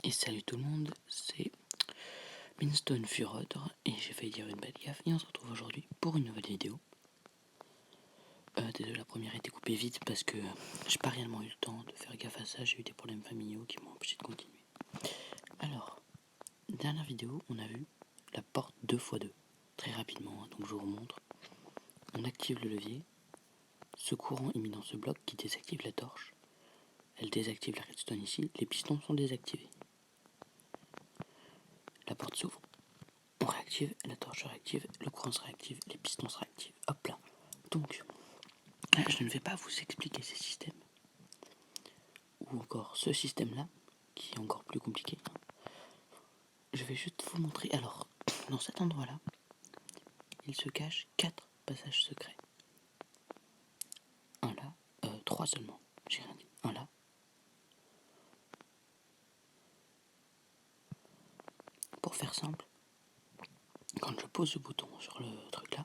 Et salut tout le monde, c'est Minstone Furodre et j'ai failli dire une belle gaffe et on se retrouve aujourd'hui pour une nouvelle vidéo. Désolé, la première a été coupée vite parce que j'ai pas réellement eu le temps de faire gaffe à ça, j'ai eu des problèmes familiaux qui m'ont empêché de continuer. Alors, dernière vidéo, on a vu la porte 2x2, très rapidement, donc je vous remontre. On active le levier, ce courant est mis dans ce bloc qui désactive la torche, elle désactive la redstone ici, les pistons sont désactivés. La porte s'ouvre. On réactive, la torche se réactive, le courant se réactive, les pistons se réactivent. Hop là. Donc, je ne vais pas vous expliquer ces systèmes. Ou encore ce système-là, qui est encore plus compliqué. Je vais juste vous montrer. Alors, dans cet endroit-là, il se cache 4 passages secrets. Un là, 3 seulement. J'ai rien dit. Un là. Pour faire simple, quand je pose le bouton sur le truc là,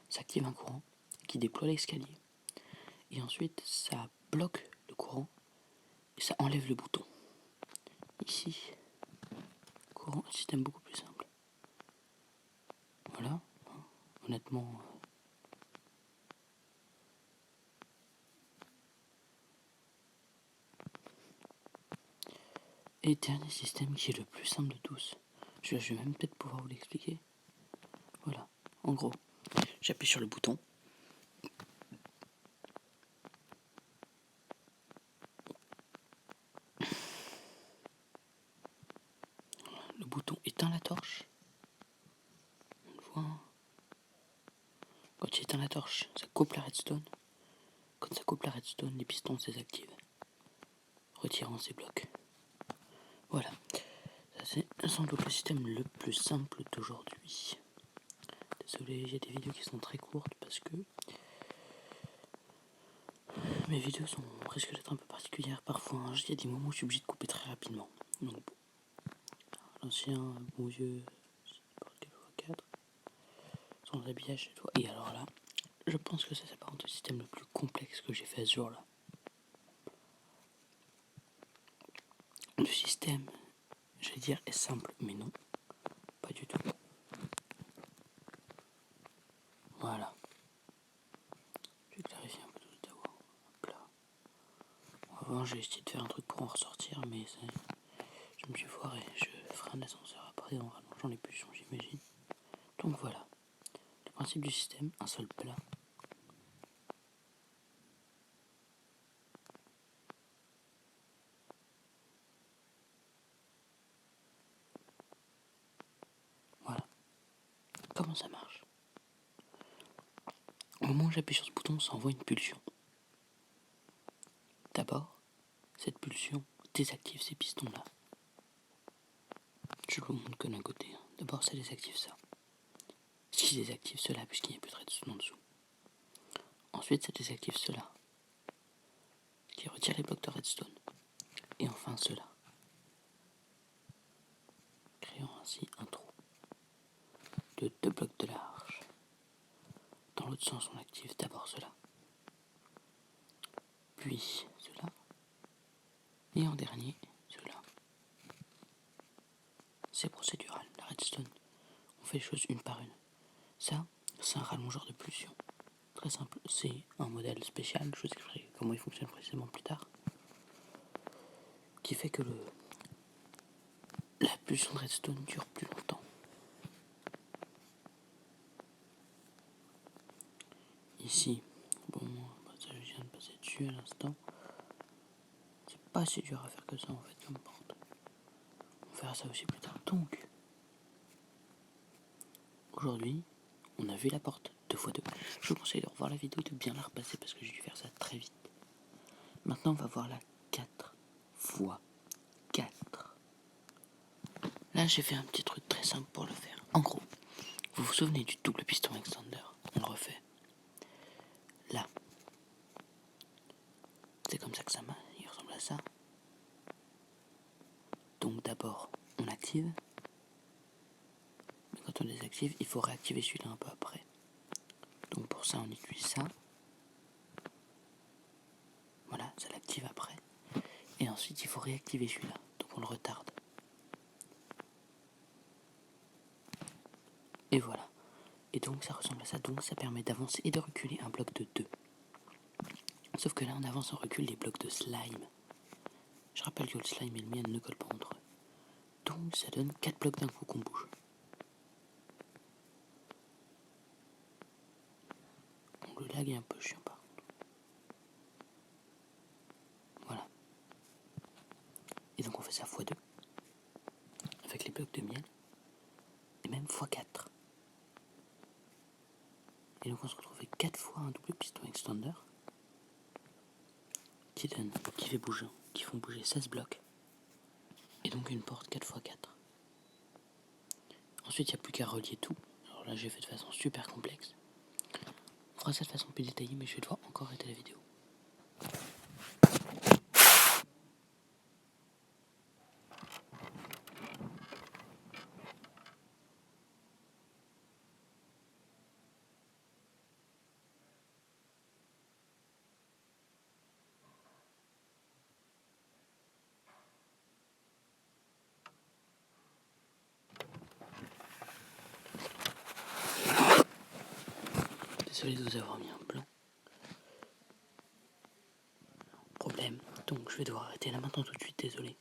ça active un courant qui déploie l'escalier. Et ensuite, ça bloque le courant et ça enlève le bouton. Ici, courant, un système beaucoup plus simple. Voilà, honnêtement. Et dernier système qui est le plus simple de tous. Je vais même peut-être pouvoir vous l'expliquer. Voilà, en gros, j'appuie sur le bouton. Le bouton éteint la torche. On le voit. Quand il éteint la torche, ça coupe la redstone. Quand ça coupe la redstone, les pistons se désactivent, retirant ces blocs. Voilà, ça c'est sans doute le système le plus simple d'aujourd'hui. Désolé, il y a des vidéos qui sont très courtes parce que mes vidéos risquent d'être un peu particulières parfois. Il y a des moments où je suis obligé de couper très rapidement. Donc, l'ancien bon vieux 4 sans habillage et tout. Et alors là, je pense que ça s'apparente au système le plus complexe que j'ai fait ce jour-là. Le système, je vais dire, est simple, mais non, pas du tout. Voilà. Je vais clarifier un peu tout d'abord. Hop là. Avant, j'ai essayé de faire un truc pour en ressortir, mais je me suis foiré. Je ferai un ascenseur après en rallongeant les pulsions, j'imagine. Donc voilà. Le principe du système, un seul plat. Voilà. Comment ça marche? Au moment où j'appuie sur ce bouton, ça envoie une pulsion. D'abord, cette pulsion désactive ces pistons-là. Je vous montre que d'un côté. D'abord, ça désactive ça. Ce qui désactive cela, puisqu'il n'y a plus de redstone en dessous. Ensuite, ça désactive cela, ce qui retire les blocs de redstone. Et enfin cela, créant ainsi un trou de 2 blocs de large. Dans l'autre sens, on active d'abord cela, puis cela, et en dernier, cela. C'est procédural, la redstone. On fait les choses une par une. Ça, c'est un rallongeur de pulsion. Très simple, c'est un modèle spécial, je vous expliquerai comment il fonctionne précisément plus tard, qui fait que la pulsion de redstone dure plus longtemps. Ici, bon, ça je viens de passer dessus à l'instant. C'est pas si dur à faire que ça en fait comme porte. On verra ça aussi plus tard. Donc, aujourd'hui, on a vu la porte 2x2. Je vous conseille de revoir la vidéo et de bien la repasser parce que j'ai dû faire ça très vite. Maintenant, on va voir la 4x4. Là, j'ai fait un petit truc très simple pour le faire. En gros, vous vous souvenez du double piston extender? On le refait. Là. C'est comme ça que ça marche. Il ressemble à ça. Donc d'abord, on active. Mais quand on désactive, il faut réactiver celui-là un peu après. Donc pour ça, on utilise ça. Voilà, ça l'active après. Et ensuite, il faut réactiver celui-là. Donc on le retarde. Et voilà. Et donc ça ressemble à ça, donc ça permet d'avancer et de reculer un bloc de 2. Sauf que là on avance, on recule les blocs de slime. Je rappelle que le slime et le mien ne collent pas entre eux. Donc ça donne 4 blocs d'un coup qu'on bouge. Donc le lag est un peu chiant par contre. Voilà. Et donc on fait ça x2 avec les blocs de miel. Et même x4. Et donc on se retrouve avec 4 fois un double piston extender qui fait bouger, qui font bouger 16 blocs. Et donc une porte 4x4. Ensuite il n'y a plus qu'à relier tout. Alors là j'ai fait de façon super complexe. On fera ça de façon plus détaillée, mais je vais devoir encore arrêter la vidéo. Désolé de vous avoir mis un blanc. Problème, donc je vais devoir arrêter là maintenant tout de suite, désolé.